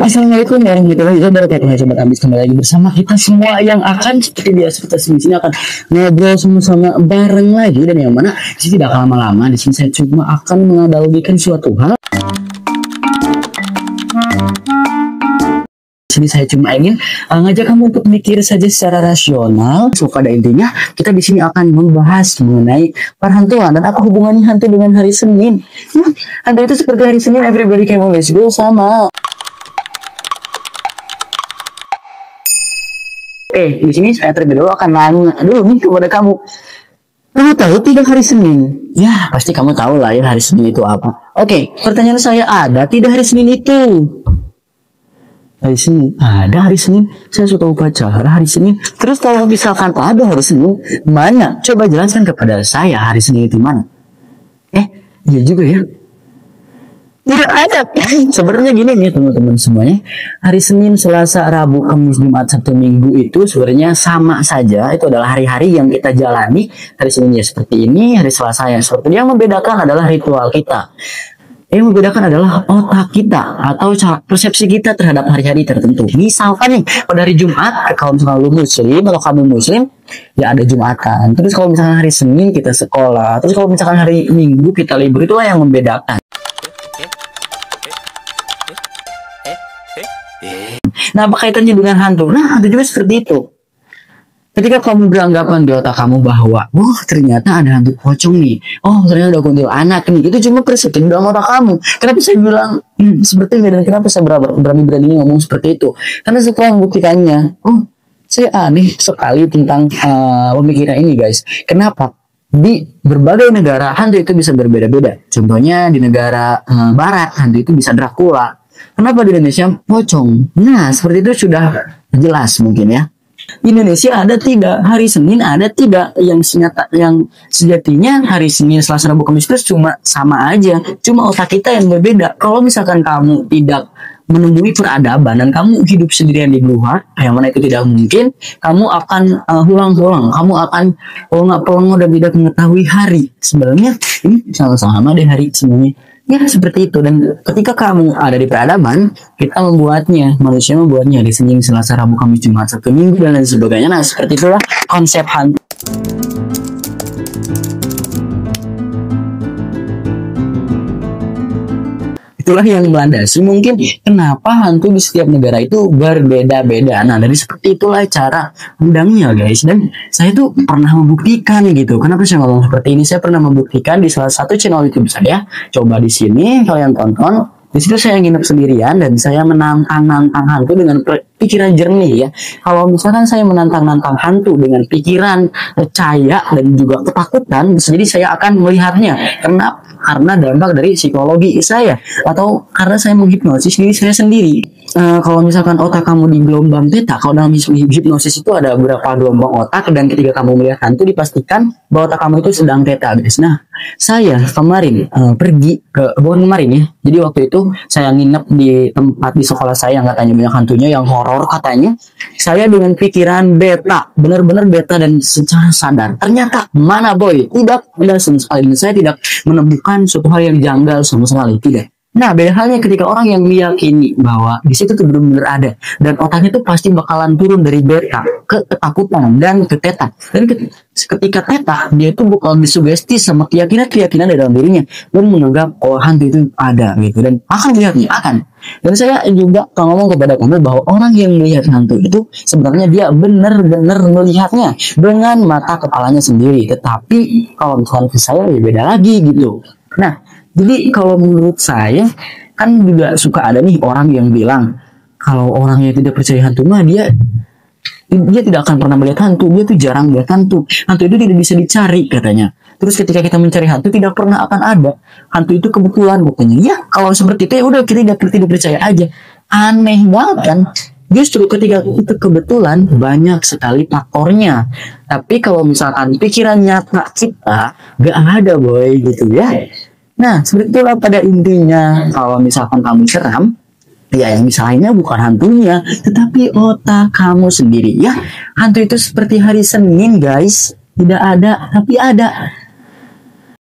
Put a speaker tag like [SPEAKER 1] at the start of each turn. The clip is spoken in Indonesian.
[SPEAKER 1] Assalamualaikum warahmatullahi wabarakatuh. Sobat Ambis, kembali lagi bersama kita semua yang akan seperti biasa kita di sini akan ngobrol sama-sama bareng lagi, dan yang mana di sini tidak akan lama-lama. Di sini saya cuma akan menganalogikan suatu hal. Di sini saya cuma ingin ngajak kamu untuk mikir saja secara rasional. So pada intinya kita di sini akan membahas mengenai perhantuan dan apa hubungannya hantu dengan hari Senin. Hantu itu seperti hari Senin, everybody can always go sama. Di sini saya terlebih dahulu akan nanya dulu nih kepada kamu. Kamu tahu tidak hari Senin? Ya, pasti kamu tahu lah ya hari Senin itu apa. Pertanyaan saya, ada tidak hari Senin itu? Hari Senin, ada hari Senin. Saya suka upacara hari Senin. Terus kalau misalkan ada hari Senin, mana? Coba jelaskan kepada saya hari Senin itu mana? Iya juga ya. Tidak ada. Sebenarnya gini nih teman-teman semuanya. Hari Senin, Selasa, Rabu, Kamis, Jumat, Sabtu, Minggu itu sebenarnya sama saja. Itu adalah hari-hari yang kita jalani. Hari Senin ya seperti ini, hari Selasa ya seperti ini. Yang membedakan adalah ritual kita. Yang membedakan adalah otak kita atau cara persepsi kita terhadap hari-hari tertentu. Misalkan nih, pada hari Jumat, kalau misalkan lu muslim atau kamu muslim, ya ada Jumatan. Terus kalau misalkan hari Senin kita sekolah. Terus kalau misalkan hari Minggu kita libur, itulah yang membedakan. Nah, apa kaitannya dengan hantu? Nah, hantu juga seperti itu. Ketika kamu beranggapan di otak kamu bahwa, ternyata ada hantu pocong nih. Ternyata ada kuntilanak nih. Itu cuma persepsi dalam otak kamu. Kenapa saya bilang seperti ini, dan kenapa saya berani ngomong seperti itu? Karena setelah membuktikannya, saya aneh sekali tentang pemikiran ini, guys. Kenapa? Di berbagai negara hantu itu bisa berbeda-beda. Contohnya di negara barat hantu itu bisa Dracula. Kenapa di Indonesia pocong? Nah, seperti itu sudah jelas mungkin ya. Indonesia ada tidak hari Senin, ada tidak yang sejatinya hari Senin, Selasa, Rabu, Kamis itu cuma sama aja, cuma otak kita yang berbeda. Kalau misalkan kamu tidak menemui peradaban dan kamu hidup sendirian di luar, yang mana itu tidak mungkin, kamu akan hulang-hulang, kamu akan pelongo dan tidak mengetahui hari. Sebenarnya ini sama-sama deh hari semuanya. Ya seperti itu. Dan ketika kamu ada di peradaban, kita membuatnya, manusia membuatnya di Senin, Selasa, Rabu, Kamis, Jumat, Sabtu, Minggu dan lain sebagainya. Nah seperti itulah konsep hantu. Itulah yang melandasi mungkin kenapa hantu di setiap negara itu berbeda-beda. Nah dari seperti itulah cara pandangnya, guys. Dan saya tuh pernah membuktikan gitu. Kenapa saya ngomong seperti ini? Saya pernah membuktikan di salah satu channel YouTube saya. Coba di sini kalian tonton. Di situ saya nginep sendirian dan saya menantang hantu dengan pikiran jernih ya. Kalau misalkan saya menantang hantu dengan pikiran percaya dan juga ketakutan, jadi saya akan melihatnya. Kenapa? Karena dampak dari psikologi saya, atau karena saya menghipnosis diri saya sendiri. Kalau misalkan otak kamu di gelombang theta, kalau dalam hipnosis itu ada beberapa gelombang otak, dan ketika kamu melihat hantu dipastikan bahwa otak kamu itu sedang theta, guys. Nah, saya kemarin bukan kemarin ya. Jadi waktu itu saya nginep di tempat di sekolah saya yang katanya banyak hantunya, yang horor katanya. Saya dengan pikiran beta, benar-benar beta dan secara sadar. Ternyata mana boy, tidak ada sama sekali. Saya tidak menemukan suatu hal yang janggal sama sekali, tidak. Nah, beda halnya ketika orang yang meyakini bahwa di situ tuh benar-benar ada, dan otaknya tuh pasti bakalan turun dari beta ke ketakutan dan ke theta. Dan ketika theta, dia itu bakal disugesti sama keyakinan di dalam dirinya dan menganggap hantu itu ada gitu, dan akan melihatnya akan. Dan saya juga ngomong kepada kamu bahwa orang yang melihat hantu itu sebenarnya dia benar-benar melihatnya dengan mata kepalanya sendiri. Tetapi kalau misalnya saya ya beda lagi gitu. Nah, jadi kalau menurut saya kan juga suka ada nih orang yang bilang kalau orang yang tidak percaya hantu mah dia tidak akan pernah melihat hantu, dia tuh jarang melihat hantu. Hantu itu tidak bisa dicari katanya. Terus ketika kita mencari hantu tidak pernah akan ada. Hantu itu kebetulan katanya. Ya kalau seperti itu ya udah kita tidak percaya aja. Aneh banget kan? Justru ketika itu kebetulan banyak sekali faktornya. Tapi kalau misalkan pikiran nyata kita gak ada boy gitu ya. Nah seperti itulah pada intinya. Kalau misalkan kamu seram, ya yang misalnya bukan hantunya, tetapi otak kamu sendiri ya. Hantu itu seperti hari Senin guys, tidak ada tapi ada.